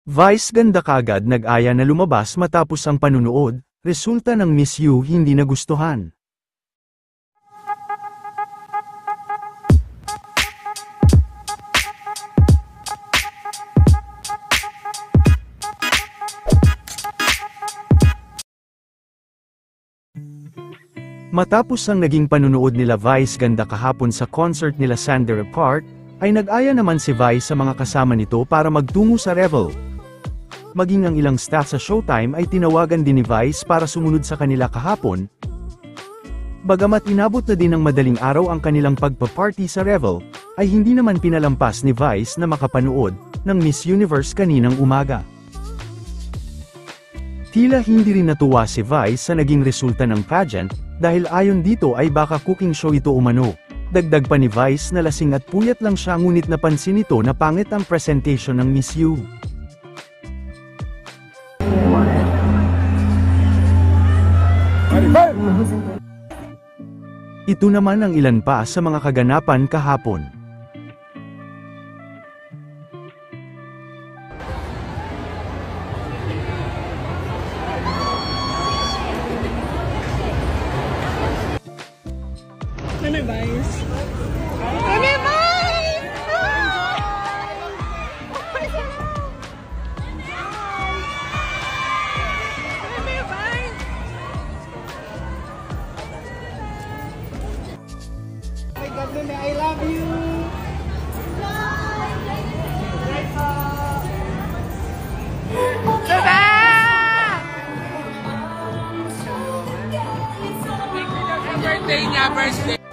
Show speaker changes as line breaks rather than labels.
Vice ganda kaagad nag-aya na lumabas matapos ang panunood, resulta ng Miss You hindi nagustuhan. Matapos ang naging panunood nila Vice ganda kahapon sa concert nila Sander Apart, ay nag-aya naman si Vice sa mga kasama nito para magtungo sa Revel. Maging ang ilang staff sa Showtime ay tinawagan din ni Vice para sumunod sa kanila kahapon. Bagamat inabot na din ng madaling araw ang kanilang pagpa-party sa Revel, ay hindi naman pinalampas ni Vice na makapanood ng Miss Universe kaninang umaga. Tila hindi rin natuwa si Vice sa naging resulta ng pageant, dahil ayon dito ay baka cooking show ito umano. Dagdag pa ni Vice na lasing at puyat lang siya ngunit napansin nito na pangit ang presentation ng Miss You. Ito naman ang ilan pa sa mga kaganapan kahapon.
Ano Vice? Ano Vice? My God, Luna, I love you! Luna! Birthday niya, birthday!